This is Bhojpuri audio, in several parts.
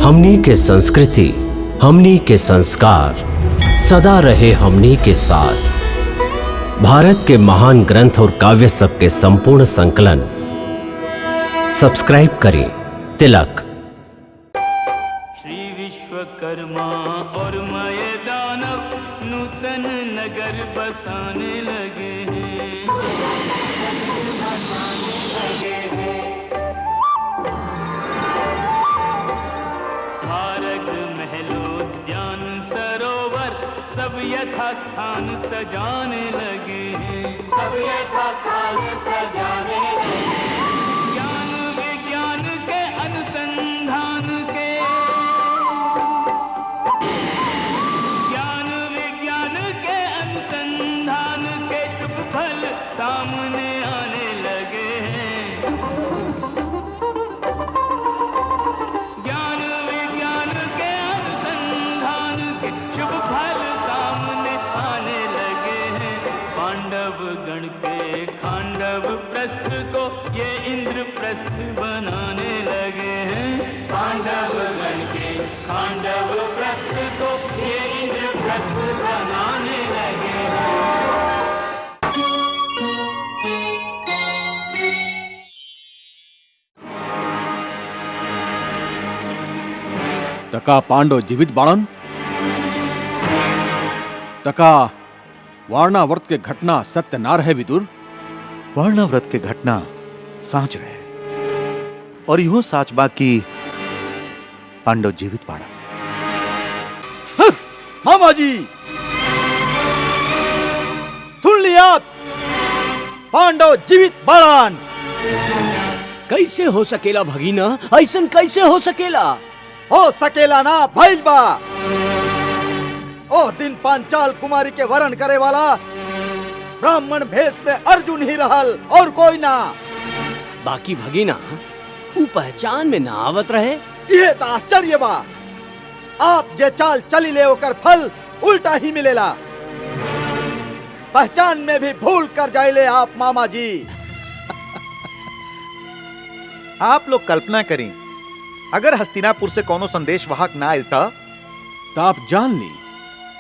हमनी के संस्कृति, हमनी के संस्कार सदा रहे हमनी के साथ। भारत के महान ग्रंथ और काव्य सब के संपूर्ण संकलन सब्सक्राइब करें तिलक। श्री विश्वकर्मा और मय दानव नूतन नगर बसाने लगे हैं। भारत महलोद्यान सरोवर सब यथास्थान सजाने लगे हैं। सब यथास्थान सजाने लगे हैं। ज्ञान विज्ञान के अनुसंधान के, ज्ञान विज्ञान के अनुसंधान के शुभ फल सामने आने लगे हैं। ज्ञान विज्ञान के अनुसंधान के शुभ फल सामने आने लगे हैं। पांडव गण के खांडव प्रस्थ को ये इंद्रप्रस्थ बनाने लगे हैं। पांडव गण के खांडव प्रस्थ को ये इंद्रप्रस्थ बनाने लगे हैं। तका पांडव जीवित बाणन तका वारणाव्रत के घटना सत्य ना रहे विदुर। वारणाव्रत के घटना साच रहे और यूं साच बा की पांडव जीवित बाड़ा। मामा जी सुन लिया, पांडव जीवित बाड़न। कैसे हो सकेला भगीना, ऐसन कैसे हो सकेला? हो सकेला ना भइल बा। ओ दिन पांचाल कुमारी के वरण करे वाला ब्राह्मण भेष में अर्जुन ही रहल और कोई ना। बाकी भगीना ऊ पहचान में ना आवत रहे। ये तो आश्चर्य बा। आप जे चाल चली ले ओकर फल उल्टा ही मिलेला। पहचान में भी भूल कर जाइले आप मामा जी। आप लोग कल्पना करें, अगर हस्तिनापुर से कोनो संदेश वाहक ना आयल तो आप जान ली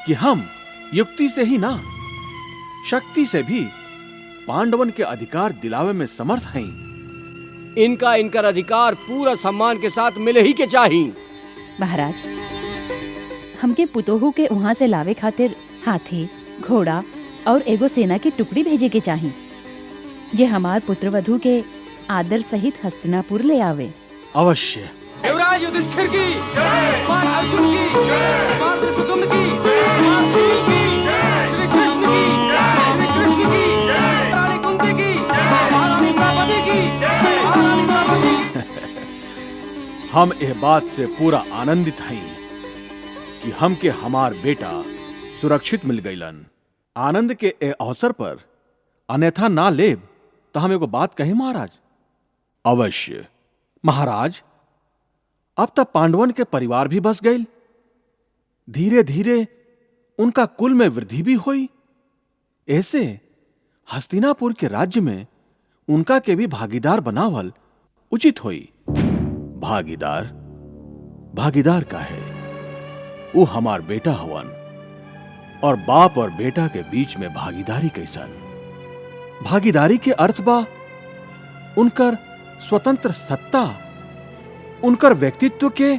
कि हम युक्ति से ही ना शक्ति से भी पांडवन के अधिकार दिलावे में समर्थ हैं। इनका इनकर अधिकार पूरा सम्मान के साथ मिले ही के चाहिए। महाराज, हमके पुतोहू के वहाँ से लावे खातिर हाथी, घोड़ा और एगो सेना की टुकड़ी भेजे के चाहिए, जे हमार पुत्रवधू के आदर सहित हस्तिनापुर ले आवे। अवश्य। युवराज युधिष्ठिर की जय, कुमार अर्जुन की जय, कुमार धृष्टद्युम्न की, कुमार भीम की जय, श्री कृष्ण की जय, श्री कृष्ण की जय, रानी कुंती की जय, महारानी द्रौपदी की जय, महारानी द्रौपदी। हम यह बात से पूरा आनंदित हैं कि हमके हमार बेटा सुरक्षित मिल गईलन। आनंद के ए अवसर पर अन्यथा ना लेब तो हम एगो बात कही महाराज। अवश्य महाराज, अब तक पांडवन के परिवार भी बस गए, धीरे धीरे उनका कुल में वृद्धि भी हुई। ऐसे हस्तिनापुर के राज्य में उनका के भी भागीदार बनावल उचित हुई। भागीदार भागीदार का है, वो हमार बेटा हवन और बाप और बेटा के बीच में भागीदारी कैसन? भागीदारी के अर्थ बा उनकर स्वतंत्र सत्ता, उनकर व्यक्तित्व के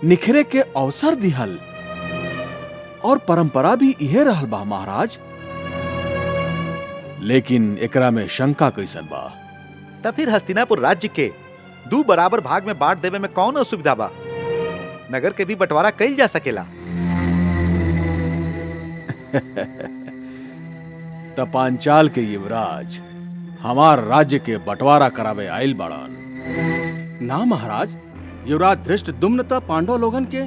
निखरे के अवसर दिहल और परंपरा भी इहे रहल बा महाराज। लेकिन एकरा में शंका कैसन बा? तब फिर हस्तिनापुर राज्य के 2 बराबर भाग में बांट देवे में कौन असुविधा बा? नगर के भी बंटवारा कइल जा सकेला। त पांचाल के युवराज हमार राज्य के बंटवारा करावे आइल बाड़न। ना महाराज, युवराज धृष्टद्युम्न त पांडव लोगन के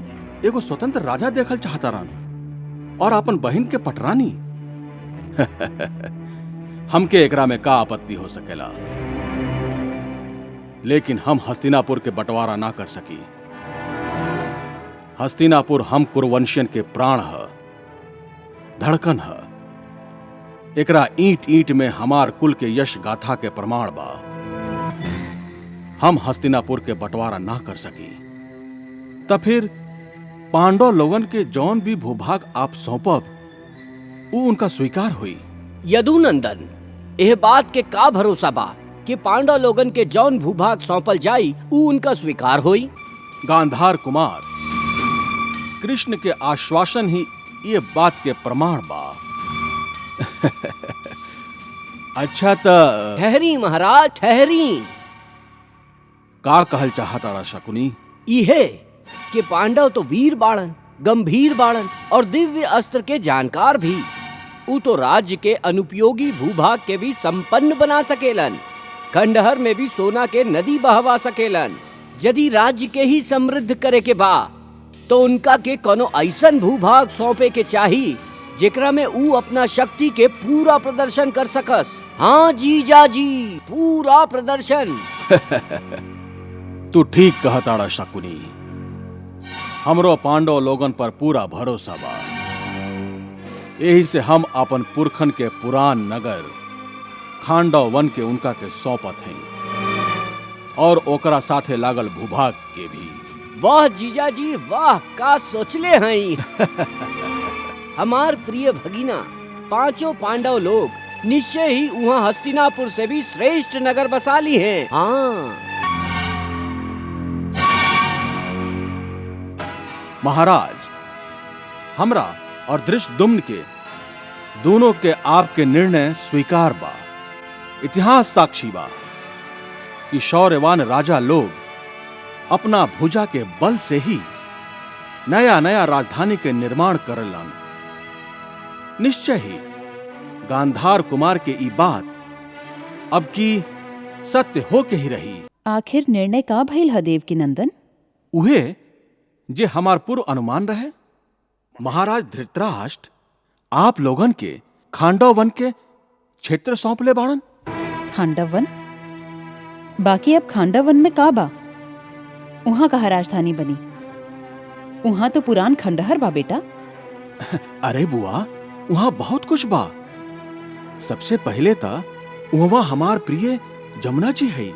एगो स्वतंत्र राजा देखल चाहता रहन और अपन बहन के पटरानी। हमके एकरा में का आपत्ति हो सकेला, लेकिन हम हस्तिनापुर के बंटवारा ना कर सकी। हस्तिनापुर हम कुरुवंशियन के प्राण है, धड़कन है। एकरा ईंट ईंट में हमार कुल के यश गाथा के प्रमाण बा। हम हस्तिनापुर के बंटवारा ना कर सकी। तब फिर पांडव लोगन के जौन भी भूभाग आप सौंपब वो उनका स्वीकार हुई। यदुनंदन, यह बात के का भरोसा बा कि पांडव लोगन के जौन भूभाग सौंपल जाई ऊ उनका स्वीकार होई? गांधार कुमार, कृष्ण के आश्वासन ही ये बात के प्रमाण बा। अच्छा त ठहरी महाराज, ठहरी। का कहल चाहता शकुनी? इहे कि पांडव तो वीर बाड़न, गंभीर बाड़न और दिव्य अस्त्र के जानकार भी। ऊ तो राज्य के अनुपयोगी भूभाग के भी संपन्न बना सकेलन। खंडहर में भी सोना के नदी बहवा सकेलन। यदि राज्य के ही समृद्ध करे के बा तो उनका के कोनो ऐसन भूभाग सौंपे के चाही जेकरा में ऊ अपना शक्ति के पूरा प्रदर्शन कर सकस। हाँ जीजा जी, पूरा प्रदर्शन। तू ठीक कहताड़ा शकुनी। हमरो पांडव लोगन पर पूरा भरोसा बा। यही से हम अपन पुरखन के पुरान नगर खांडव वन के उनका के सौंपत हैं और ओकरा साथे लागल भूभाग के भी। वाह जीजा जी वाह, का सोचले हैं। हमार प्रिय भगिना, पांचों पांडव लोग निश्चय ही वहाँ हस्तिनापुर से भी श्रेष्ठ नगर बसा ली हैं। हाँ महाराज, हमरा और धृष्टद्युम्न के दोनों के आपके निर्णय स्वीकार बा। इतिहास साक्षी बा कि शौर्यवान राजा लोग अपना भुजा के बल से ही नया नया राजधानी के निर्माण करलन। निश्चय ही गांधार कुमार के ई बात अब की सत्य हो के ही रही। आखिर निर्णय का भइल ह देवकी नंदन? उहे जे हमार पूर्व अनुमान रहे। महाराज धृतराष्ट्र आप लोगन के खांडव वन के क्षेत्र सौंपले बाड़न। खांडव वन? बाकी अब खांडव वन में का बा? वहां कहा राजधानी बनी? वहां तो पुरान खंडहर बा बेटा। अरे बुआ, वहां बहुत कुछ बा। सबसे पहले ता वहां हमार प्रिय जमुना जी है।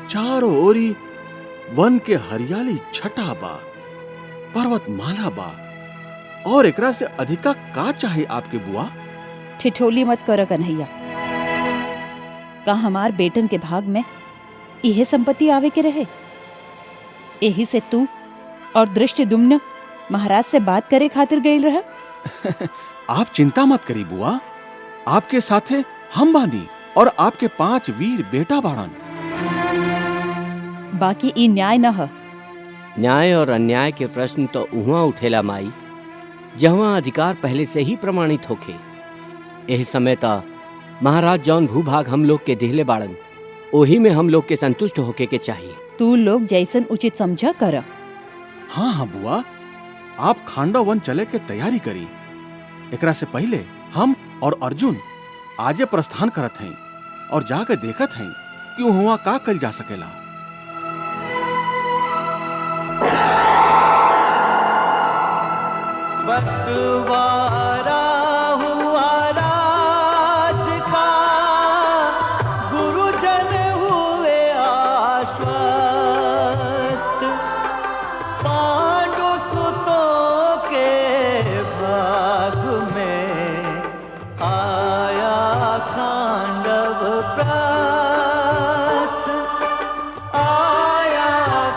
चारों ओरी वन के हरियाली छटा बा, पर्वतमाला बा, और एकरा से अधिका का चाहे आपके बुआ? ठिठोली मत कर कन्हैया। का हमार बेटन के भाग में यह संपत्ति आवे के रहे? यही से तू और धृष्टद्युम्न महाराज से बात करे खातिर गईल रहा। आप चिंता मत करी बुआ, आपके साथे हम बानी और आपके 5 वीर बेटा बाड़न। बाकी ई न्याय न ह। न्याय और अन्याय के प्रश्न तो उहाँ उठेला माई जहाँ अधिकार पहले से ही प्रमाणित होखे। यही समय ता महाराज जौन भूभाग हम लोग के दिहले बाड़न ओही में हम लोग के संतुष्ट होके के चाहिए। तू लोग जैसन उचित समझा कर। हाँ हाँ बुआ, आप खांडव वन चले के तैयारी करी। एकरा से पहले हम और अर्जुन आजे प्रस्थान करत हैं और जाकर देखत हैं कि वहाँ का कल जा सकेला। बंटवारा हुआ राज का, गुरुजन हुए आश्वस्त, पांडु सुतों के भाग में आया खांडव प्रस्थ, आया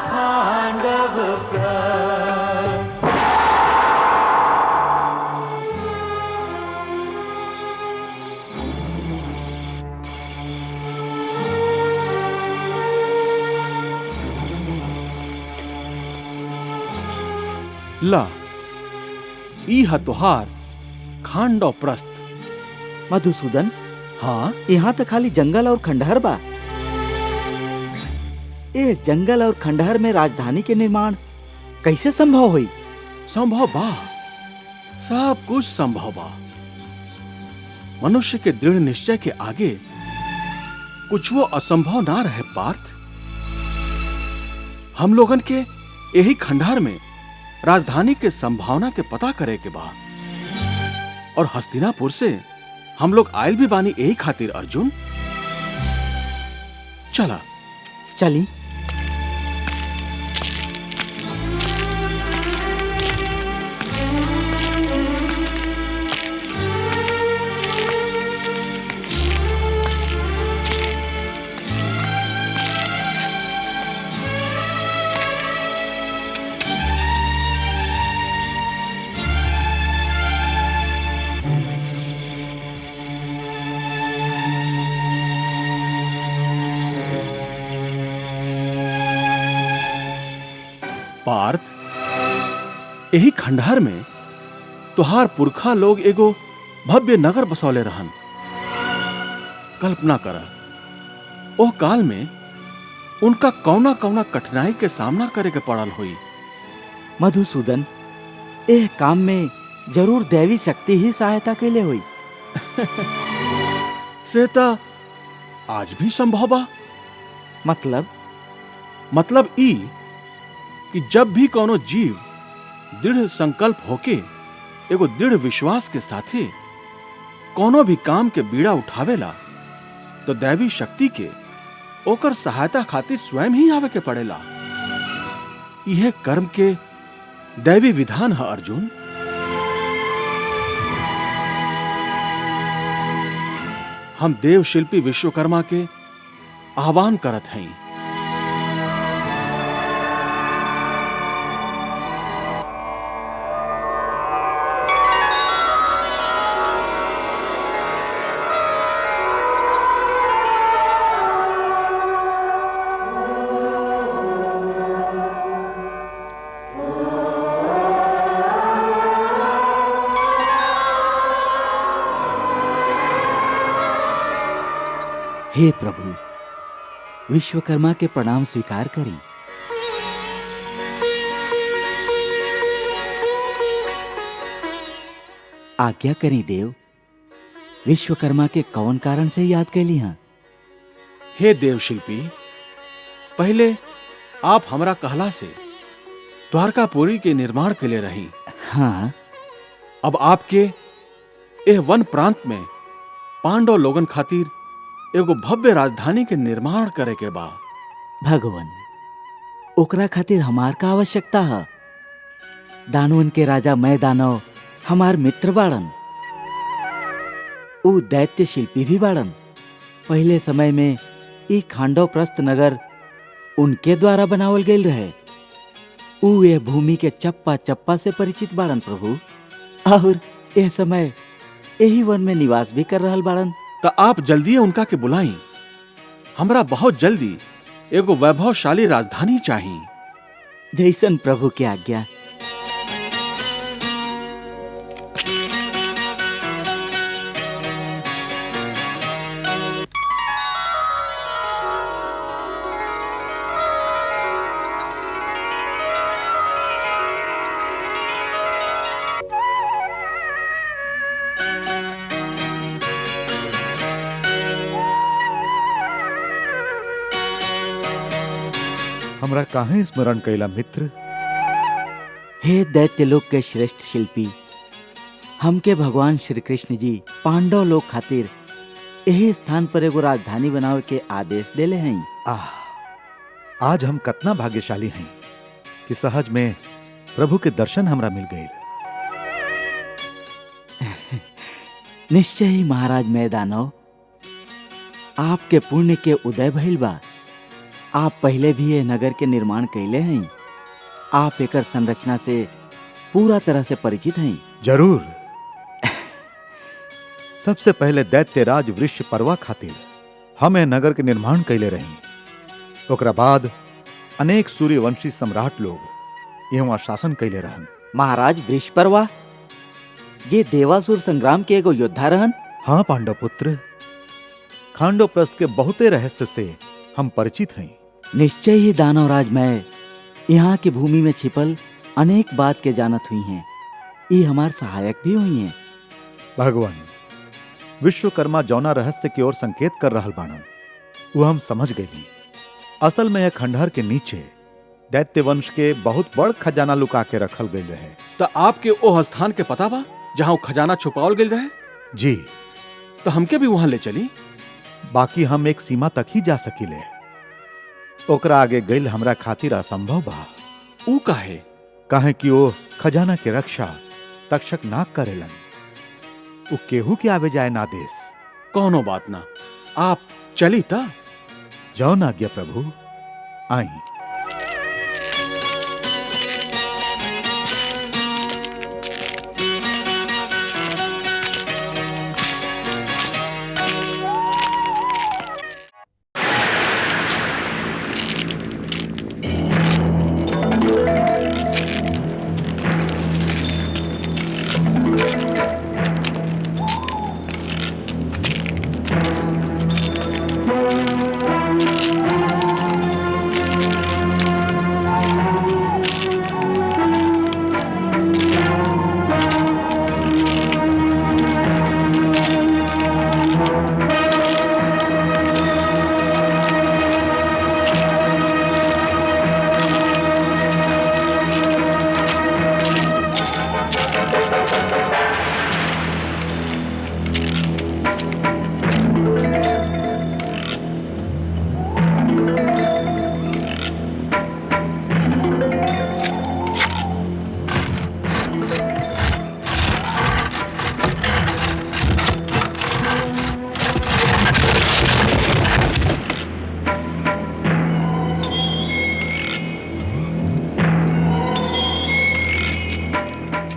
खांडव प्रस्थ। ला ई ह तोहार खांडव प्रस्थ। मधुसूदन, हाँ, यहाँ तो खाली जंगल और खंडहर बा। ये जंगल और खंडहर में राजधानी के निर्माण कैसे संभव हुई? संभव बा, सब कुछ संभव बा। मनुष्य के दृढ़ निश्चय के आगे कुछ वो असंभव ना रहे पार्थ। हम लोगन के यही खंडहर में राजधानी के संभावना के पता करे के बा और हस्तिनापुर से हम लोग आयल भी बानी यही खातिर। अर्जुन चला चली। पार्थ, यही खंडहर में तुहार पुरखा लोग एगो भव्य नगर बसौले रहन। कल्पना कर, ओह काल में उनका कौना कौना कठिनाई के सामना करे के पड़ल हुई। मधुसूदन, एह काम में जरूर दैवी शक्ति ही सहायता के लिए हुई। सेता आज भी संभव बा। मतलब ई कि जब भी कोनो जीव दृढ़ संकल्प होके एगो दृढ़ विश्वास के साथे कोनो भी काम के बीड़ा उठावेला तो दैवी शक्ति के ओकर सहायता खातिर स्वयं ही आवे के पड़ेला। यह कर्म के दैवी विधान है अर्जुन। हम देव शिल्पी विश्वकर्मा के आह्वान करत हैं। हे प्रभु, विश्वकर्मा के प्रणाम स्वीकार करें। आज्ञा करें देव, विश्वकर्मा के कौन कारण से याद कैली हैं? हे देव शिल्पी, पहले आप हमरा कहला से द्वारकापुरी के निर्माण के लिए रही। हाँ। अब आपके एह वन प्रांत में पांडव लोगन खातिर एगो भव्य राजधानी के निर्माण करे के बा। भगवान, ओकरा खातिर हमार का आवश्यकता है? दानवन के राजा मैं दानव हमार मित्र बाड़न। ऊ दैत्य शिल्पी भी बाड़न। पहले समय में ई खांडव प्रस्थ नगर उनके द्वारा बनावल गईल रहे। ऊ ये भूमि के चप्पा चप्पा से परिचित बाड़न प्रभु, और यह समय यही वन में निवास भी कर रहल बाड़न। तो आप जल्दी उनका के बुलाई। हमरा बहुत जल्दी एगो वैभवशाली राजधानी चाहिए। जैसन प्रभु की आज्ञा। हमरा काहे स्मरण कैला मित्र? हे दैत्यलोक के श्रेष्ठ शिल्पी, हमके भगवान श्री कृष्ण जी पांडव लोग खातिर यही स्थान पर एगो राजधानी बनावे के आदेश देले हैं। आज हम कितना भाग्यशाली हैं कि सहज में प्रभु के दर्शन हमरा मिल गए। निश्चय ही महाराज मैं दानव, आपके पुण्य के उदय भइल बा। आप पहले भी ये नगर के निर्माण कैले हैं। आप एकर संरचना से पूरा तरह से परिचित हैं। जरूर। सबसे पहले दैत्यराज वृषपर्वा खातिर हमें नगर के निर्माण कैले रही। ओकरा बाद अनेक सूर्यवंशी सम्राट लोग यहाँ शासन कैले रहन। महाराज वृषपर्वा ये देवासुर संग्राम के एगो योद्धा रहन। हाँ पांडव पुत्र, खांडवप्रस्थ के बहुते रहस्य से हम परिचित हैं। निश्चय ही दानवराज मैं यहाँ की भूमि में छिपल अनेक बात के जानत हुई हैं। ये हमार सहायक भी हुई हैं। भगवान, विश्वकर्मा जौना रहस्य की ओर संकेत कर रहल बाणन वो हम समझ गई। असल में यह खंडहर के नीचे दैत्य वंश के बहुत बड़ खजाना लुका के रखल गई रहे। तो आपके ओह स्थान के पता बा जहां वो खजाना छुपावल गई रहे? जी। तो हमके भी वहां ले चली। बाकी हम एक सीमा तक ही जा सकीले, ओकरा आगे गईल हमरा खातिर असंभव बा। ऊ काहे कि वो खजाना के रक्षा तक्षक ना करेलन। वो केहू के आवे जाए ना देश। कौनो बात ना, आप चली ता। जौन आज्ञा प्रभु। आई।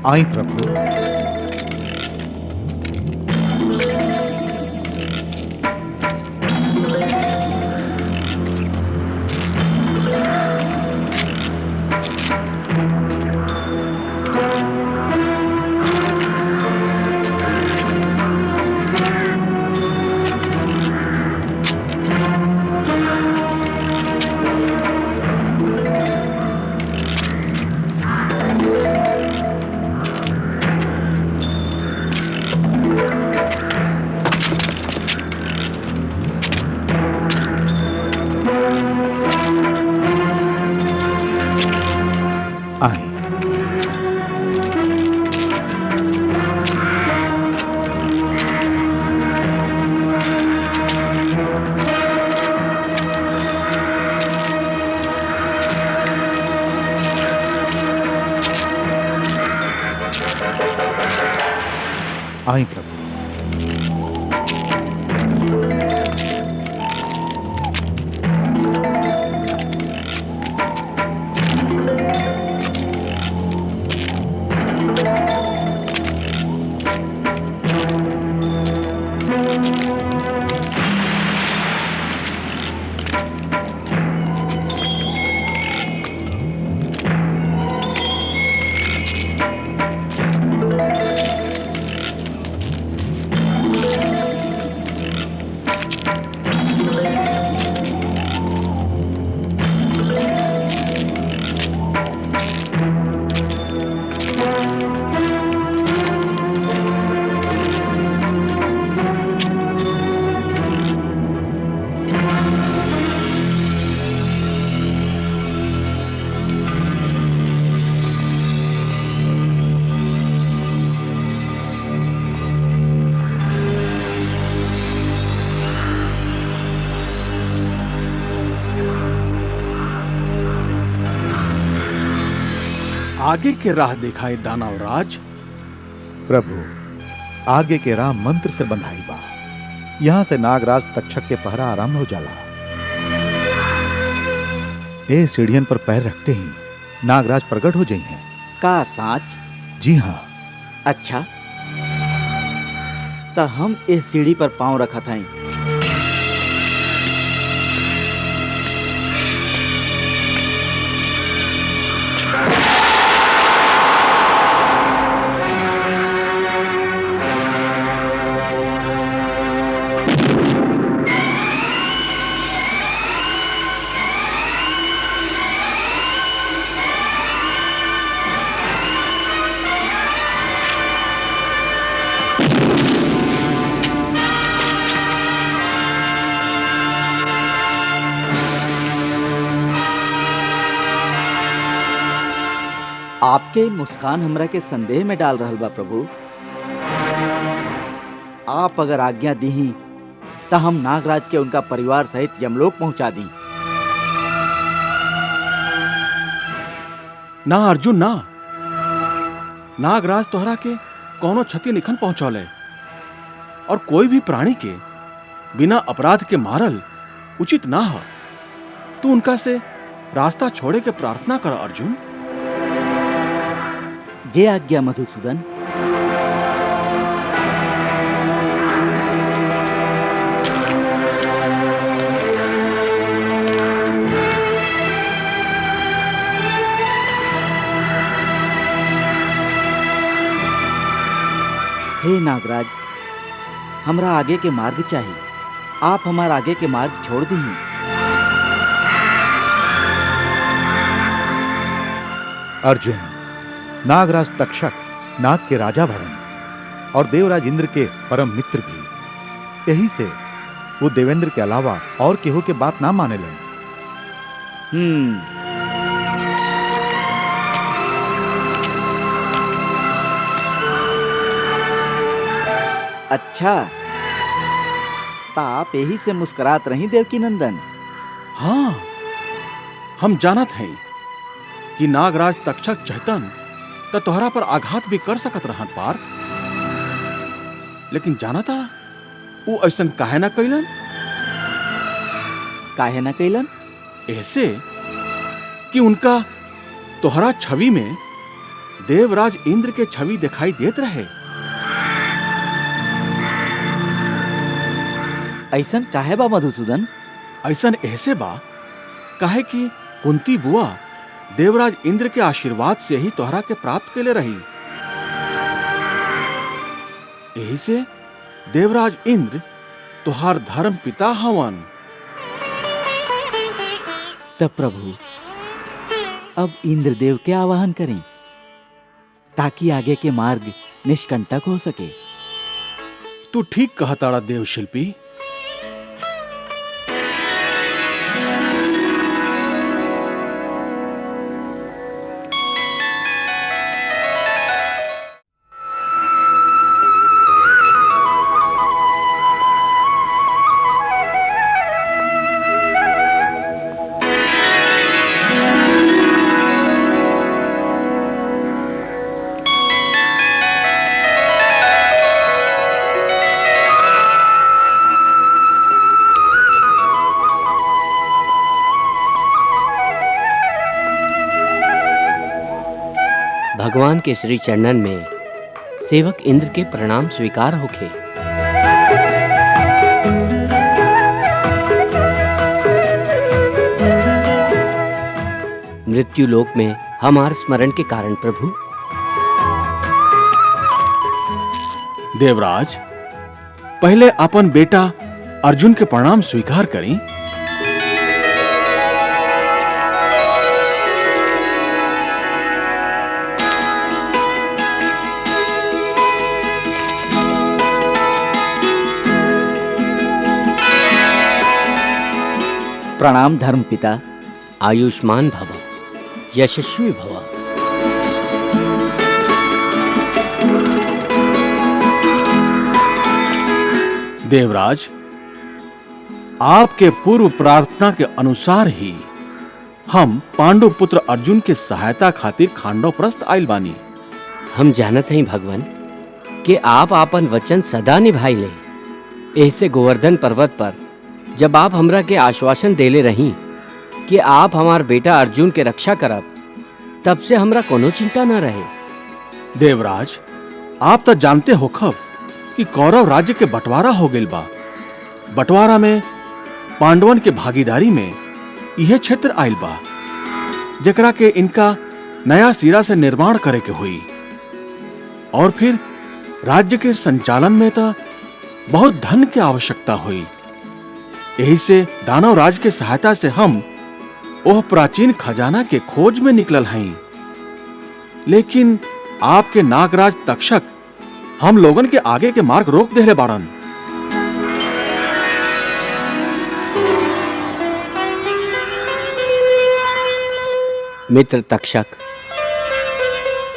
आई प्रभु। आई। आई प्रभु। आगे के राह दिखाए दानवराज। प्रभु, आगे के राह मंत्र से बंधाई बा। यहां से नागराज तक्षक के पहरा आरंभ हो जाला। ए सीढ़ियन पर पैर रखते ही नागराज प्रकट हो जाई हैं। का साच? जी हाँ। अच्छा, तो हम इस सीढ़ी पर पांव रखा था। आपके मुस्कान हमरा के संदेह में डाल रहल बा प्रभु। आप अगर आज्ञा दी तो हम नागराज के उनका परिवार सहित यमलोक पहुंचा दी। ना अर्जुन ना, नागराज तोहरा के कोनो क्षति निखन पहुंचौले और कोई भी प्राणी के बिना अपराध के मारल उचित ना हो। तू उनका से रास्ता छोड़े के प्रार्थना कर अर्जुन। जे आज्ञा मधुसूदन। हे नागराज, हमरा आगे के मार्ग चाहिए। आप हमारा आगे के मार्ग छोड़ दी। अर्जुन, नागराज तक्षक नाग के राजा भड़न और देवराज इंद्र के परम मित्र भी। यही से वो देवेंद्र के अलावा और केहू के बात ना माने लन। अच्छा, ता आप यही से मुस्कुरात रही देवकी नंदन। हाँ, हम जानत हैं कि नागराज तक्षक चैतन तो तोहरा पर आघात भी कर सकत रहन पार्थ, लेकिन जाना तारा वो ऐसन काहे ना कैलन? काहे ना कैलन? ऐसे कि उनका तोहरा छवि में देवराज इंद्र के छवि दिखाई देत रहे। ऐसन काहे बा मधुसूदन? ऐसन ऐसे बा काहे कि कुंती बुआ देवराज इंद्र के आशीर्वाद से ही तोहरा के प्राप्त केले रही। यही से देवराज इंद्र तोहार धर्म पिता हवन। तब प्रभु अब इंद्रदेव के आवाहन करें ताकि आगे के मार्ग निष्कंटक हो सके। तू ठीक कहताड़ा देव शिल्पी। भगवान के श्री चरणन में सेवक इंद्र के प्रणाम स्वीकार होखे। मृत्यु लोक में हमार स्मरण के कारण प्रभु। देवराज पहले अपन बेटा अर्जुन के प्रणाम स्वीकार करें। प्रणाम धर्म पिता। आयुष्मान भव, यशस्वी भव। देवराज आपके पूर्व प्रार्थना के अनुसार ही हम पांडु पुत्र अर्जुन के सहायता खातिर खांडवप्रस्थ आइल बानी। हम जानत हई भगवान कि आप आपन वचन सदा निभाइले। ऐसे गोवर्धन पर्वत पर जब आप हमरा के आश्वासन देले रही कि आप हमार बेटा अर्जुन के रक्षा करब, तब से हमरा कोनो चिंता न रहे। देवराज आप तो जानते हो खब कि कौरव राज्य के बंटवारा हो गइल बा। बंटवारा में पांडवन के भागीदारी में यह क्षेत्र आइल बा, जेकरा के इनका नया सिरा से निर्माण करे के हुई। और फिर राज्य के संचालन में तो बहुत धन की आवश्यकता हुई। यही से दानव राज के सहायता से हम वह प्राचीन खजाना के खोज में निकलल हई। लेकिन आपके नागराज तक्षक हम लोगन के आगे के मार्ग रोक देले बाड़न। मित्र तक्षक,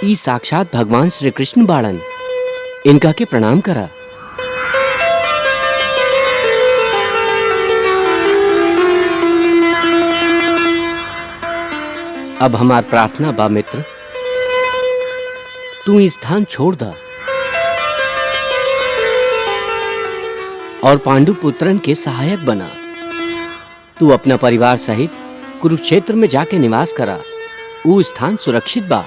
ई साक्षात भगवान श्री कृष्ण बाड़न, इनका के प्रणाम करा। अब हमार प्रार्थना बा मित्र, तू इस स्थान छोड़ दा और पांडु पुत्रन के सहायक बना। तू अपना परिवार सहित कुरुक्षेत्र में जाके निवास करा। वो स्थान सुरक्षित बा।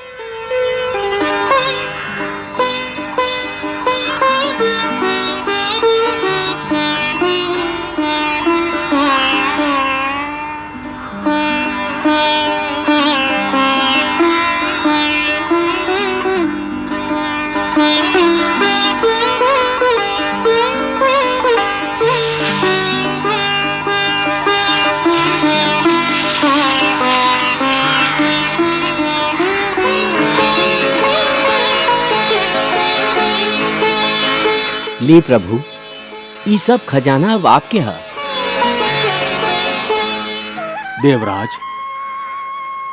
ली प्रभु, ये सब खजाना अब आपके है। देवराज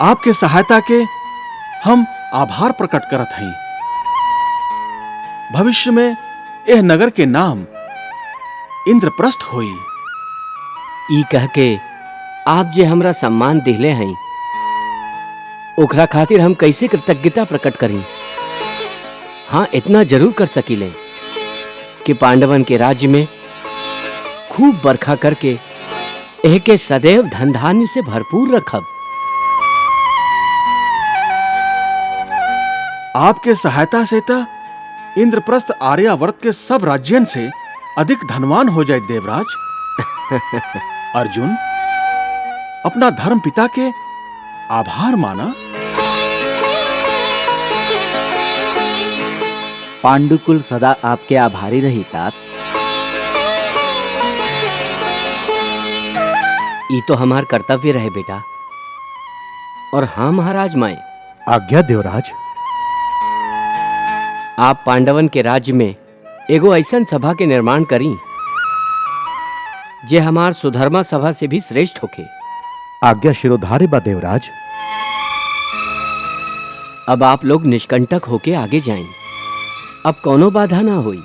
आपके सहायता के हम आभार प्रकट करत हई। भविष्य में यह नगर के नाम इंद्रप्रस्थ होई। ई कह के आप जे हमरा सम्मान दिले हैं, ओकरा खातिर हम कैसे कृतज्ञता प्रकट करी। हाँ, इतना जरूर कर सकीले कि पांडवन के राज्य में खूब बरखा करके एह के सदैव धन धान्य से भरपूर रखब। आपके सहायता से तो इंद्रप्रस्थ आर्यावर्त के सब राज्यन से अधिक धनवान हो जाए देवराज। अर्जुन अपना धर्म पिता के आभार माना। पांडुकुल सदा आपके आभारी रही तात। ये तो हमार कर्तव्य रहे बेटा। और हाँ महाराज माए, आज्ञा देवराज। आप पांडवन के राज्य में एगो ऐसन सभा के निर्माण करी जे हमार सुधर्मा सभा से भी श्रेष्ठ होके। आज्ञा शिरोधार्य बा देवराज। अब आप लोग निष्कंटक होके आगे जाएं। अब कोनो बाधा ना हुई।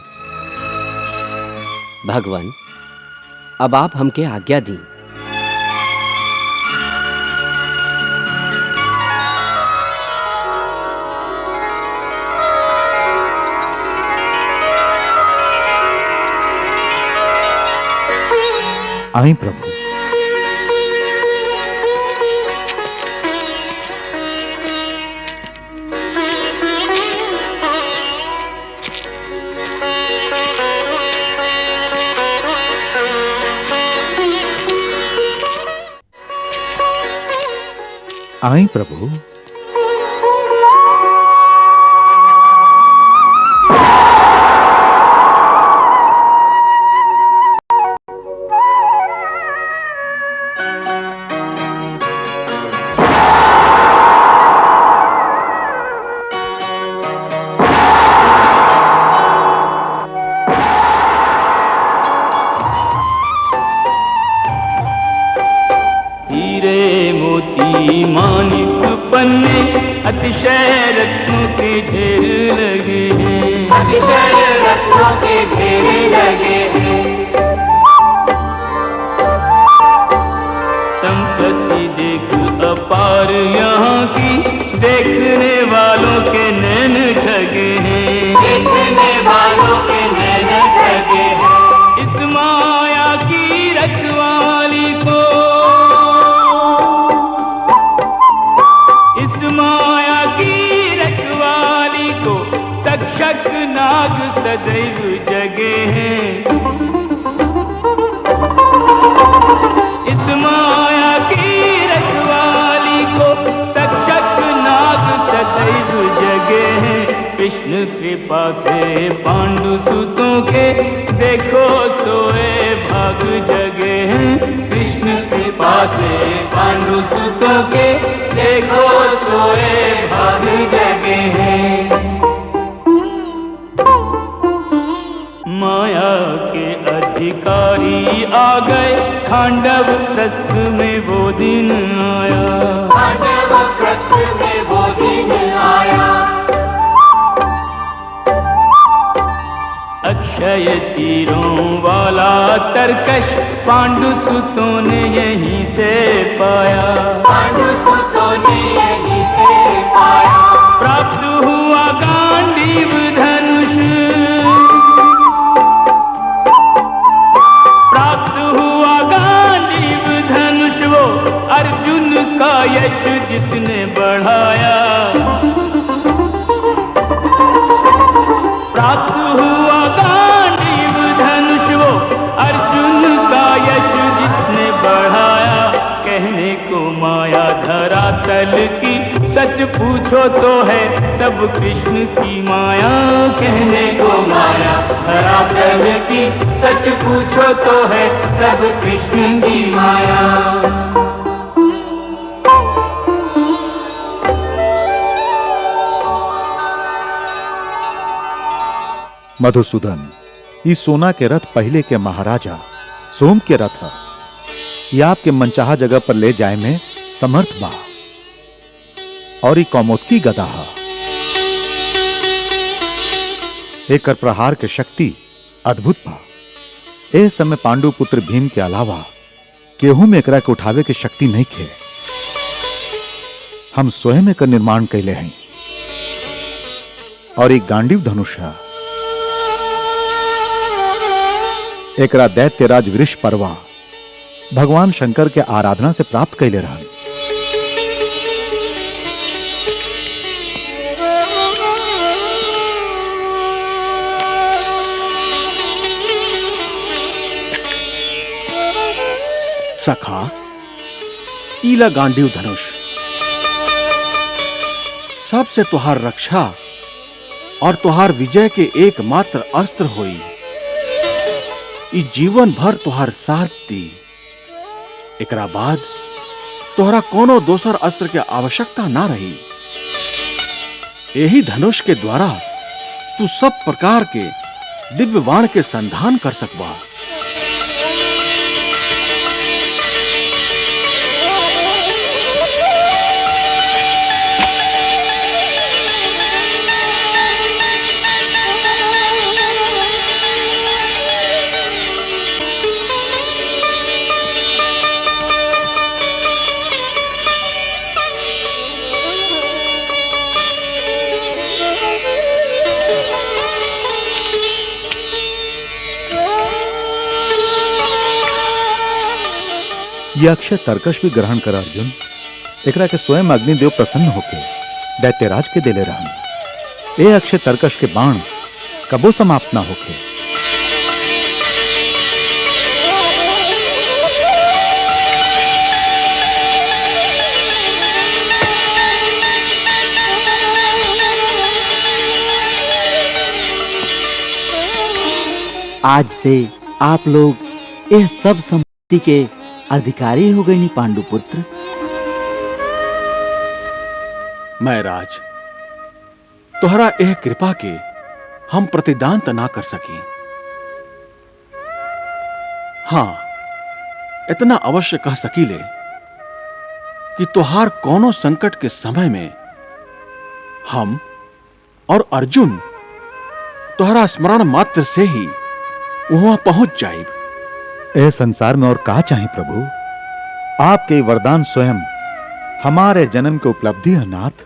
भगवान अब आप हमके आज्ञा दी। आई प्रभु। आई प्रभु। हीरे मोती मानिक पन्ने अतिशय रत्नों के ढेर लगे हैं, अतिशय रत्नों के ढेर लगे हैं। संपत्ति देख अपार यहाँ की, देखने वालों के नैन ठगे हैं, देखने वालों के नैन ठगे हैं। इस माया की रखवाली को, इस माया की रखवाली को तक्षक नाग सदैव जगे हैं। इस माया की रखवाली को तक्षक नाग सदैव जगे हैं। कृष्ण कृपा से पांडु सुतों के देखो सोए भाग जगे हैं। कृष्ण कृपा से पांडु सुतों के देखो सोए भाग जगे हैं। माया के अधिकारी आ गए, खांडव प्रस्थ में वो दिन आया, खांडव प्रस्थ में वो दिन आया। अक्षय तीरों वाला तरकश पांडु सुतों ने यहीं से पाया, पांडु सुतों ने यहीं से पाया। प्राप्त हुआ गांडीव धनुष, प्राप्त हुआ गांडीव धनुष वो अर्जुन का यश जिसने बढ़ाया। प्राप्त हुआ गांडीव धनुष वो अर्जुन का यश जिसने बढ़ाया। कहने को माया धरातल की, सच पूछो तो है सब कृष्ण की माया। कहने को माया धरातल की, सच पूछो तो है सब कृष्ण की माया। मधुसूदन, ई सोना के रथ पहले के महाराजा सोम के रथ है। ये आपके मनचाहा जगह पर ले जाए में समर्थ बा। और ई कौमोदकी गदा है। एकर प्रहार के शक्ति अद्भुत बा। ए समय पांडु पुत्र भीम के अलावा केहू में एकरा के उठावे के शक्ति नहीं खे। हम स्वयं एकर निर्माण कैले हैं। और एक गांडीव धनुष है। एकरा दैत्यराज वृषपर्वा भगवान शंकर के आराधना से प्राप्त कैले रहल। सखा, ईला गांडीव धनुष सबसे तुहार रक्षा और तुहार विजय के एकमात्र अस्त्र होई। ई जीवन भर तुहार साथ दी। एकरा बाद तोहरा कोनो दोसर अस्त्र के आवश्यकता ना रही। यही धनुष के द्वारा तू सब प्रकार के दिव्य बाण के संधान कर सकबा। यह अक्षय तर्कश भी ग्रहण कर अर्जुन। एकरा के स्वयं अग्निदेव प्रसन्न होके दैत्यराज के देले रहन। ए अक्षय तर्कश के बाण कबो समाप्त ना होके। आज से आप लोग यह सब संपत्ति के अधिकारी हो गए नी पांडुपुत्र। मैं राज, तोहरा यह कृपा के हम प्रतिदान त ना कर सकी। हां, इतना अवश्य कह सकीले कि तोहार कोनो संकट के समय में हम और अर्जुन तोहरा स्मरण मात्र से ही वहां पहुंच जाइब। ए संसार में और का चाहे प्रभु, आपके वरदान स्वयं हमारे जन्म की उपलब्धि है नाथ।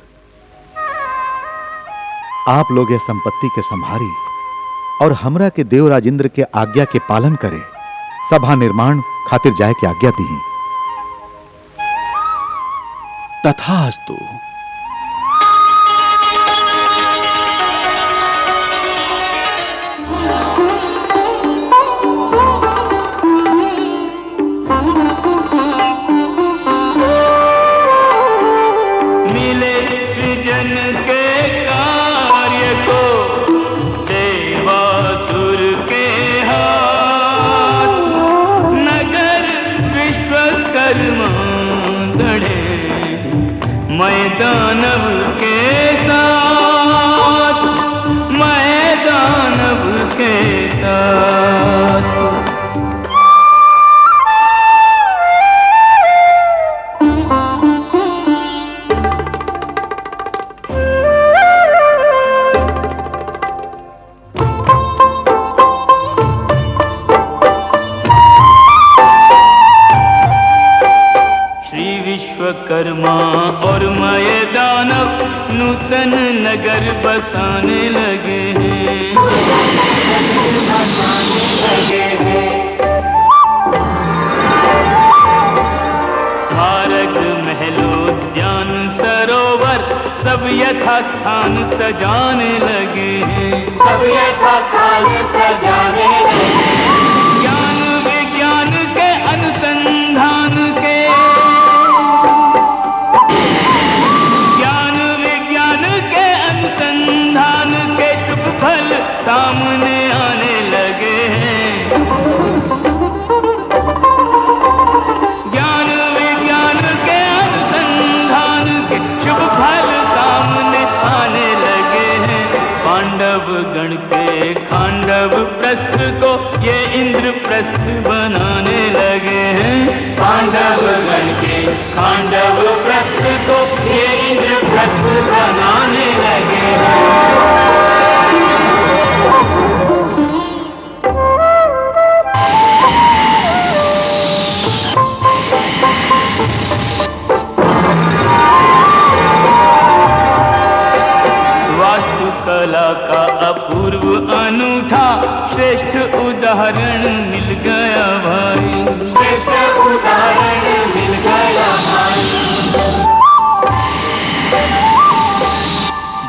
आप लोग ये संपत्ति के संभारी और हमरा के देव राजेंद्र के आज्ञा के पालन करे, सभा निर्माण खातिर जाए के आज्ञा दी। तथास्तु। दानव के साथ, मैं दानव के साथ। श्री विश्वकर्मा और मैं दानव नूतन नगर बसाने लगे हैं। भारत महलोद्यान सरोवर सब यथास्थान सजाने लगे हैं। सब यथास्थान सजाने लगे हैं। ज्ञान विज्ञान के अनुसंधान के, फल सामने आने लगे हैं। ज्ञान विज्ञान के अनुसंधान के शुभ फल सामने आने लगे हैं। पांडव गण के खांडव प्रस्थ को ये इंद्रप्रस्थ बनाने लगे हैं। पांडव गण के खांडव प्रस्थ को ये इंद्रप्रस्थ बनाने लगे हैं। वास्तुकला का अपूर्व अनूठा श्रेष्ठ उदाहरण मिल गया भाई। श्रेष्ठ उदाहरण मिल गया भाई।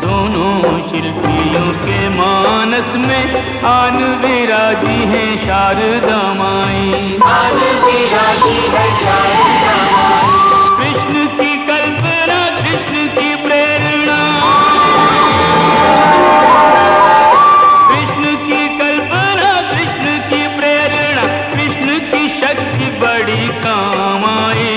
दोनों शिल्पी गोपियों के मानस में आन विराजी है शारदा माई। आन विराजी है शारदा माई। कृष्ण की कल्पना कृष्ण की प्रेरणा, कृष्ण की कल्पना कृष्ण की प्रेरणा, कृष्ण की शक्ति बड़ी काम आई।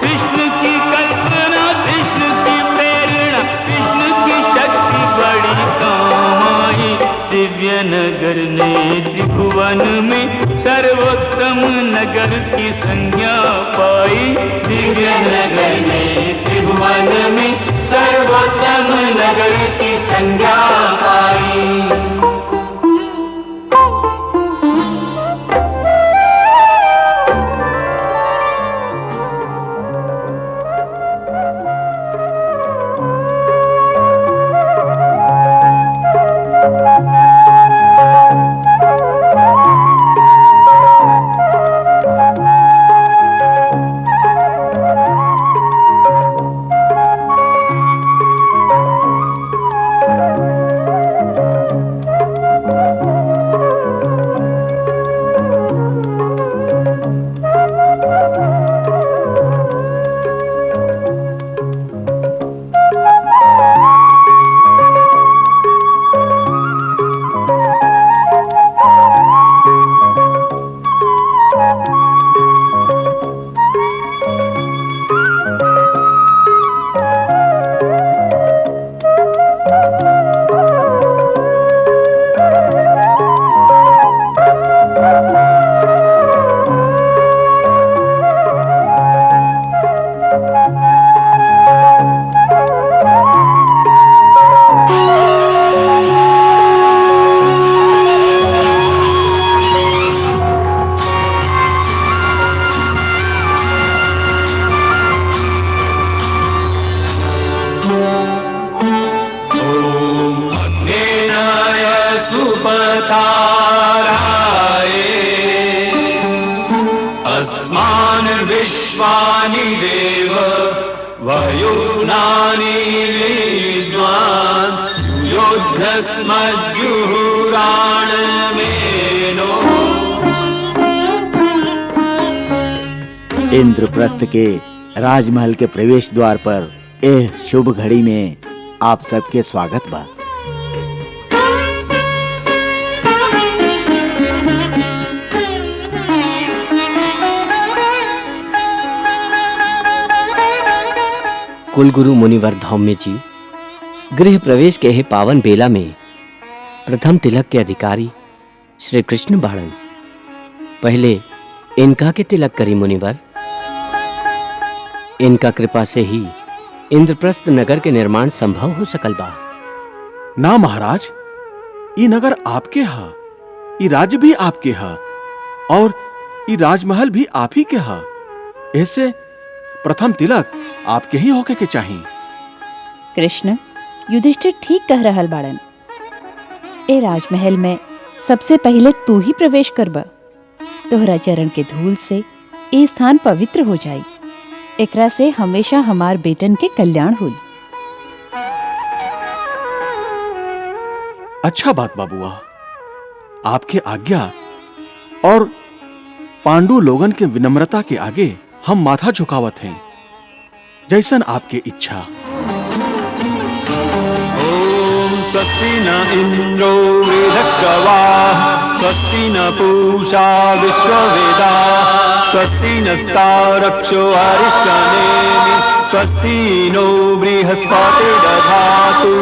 कृष्ण की कल्पना कृष्ण की प्रेरणा, कृष्ण की शक्ति बड़ी काम आई। दिव्य नगर ने त्रिभुवन में सर्वोत्तम नगर की संज्ञा पाई। दिव्य नगर ने त्रिभुवन में सर्वोत्तम नगर की संज्ञा पाई। अस्मान् विश्वानि देव वयुनानि विद्वान् युद्धस्मज्जुहुराणमेनो। इंद्रप्रस्थ के राजमहल के प्रवेश द्वार पर एह शुभ घड़ी में आप सबके स्वागत बा। कुलगुरु मुनिवर धौम्य जी गृह प्रवेश के हे पावन बेला में प्रथम तिलक के अधिकारी श्री कृष्ण बाणन। पहले इनका के तिलक करी मुनिवर। इनका कृपा से ही इंद्रप्रस्थ नगर के निर्माण संभव हो सकल बा। ना महाराज, ये नगर आपके हा, ये राज्य भी आपके हा और ये राजमहल भी आप ही के हा। ऐसे प्रथम तिलक आपके ही होके के चाहिए। कृष्ण, युधिष्ठिर ठीक कह रहल बाड़न। ए राजमहल में सबसे पहले तू ही प्रवेश करबा। तोहरा चरण के धूल से ए स्थान पवित्र हो जाई। एकरा से हमेशा हमार बेटन के कल्याण हुई। अच्छा बात बाबुआ, आपके आज्ञा और पांडु लोगन के विनम्रता के आगे हम माथा झुकावत हैं। जैसन आपके इच्छा। ओम स्वस्ति न इंद्रो वृद्धश्रवाः, स्वस्ति न पूषा विश्ववेदाः, स्वस्ति नस्तारक्षो अरिष्टनेमिः, स्वस्ति नो बृहस्पतिर्दधातु।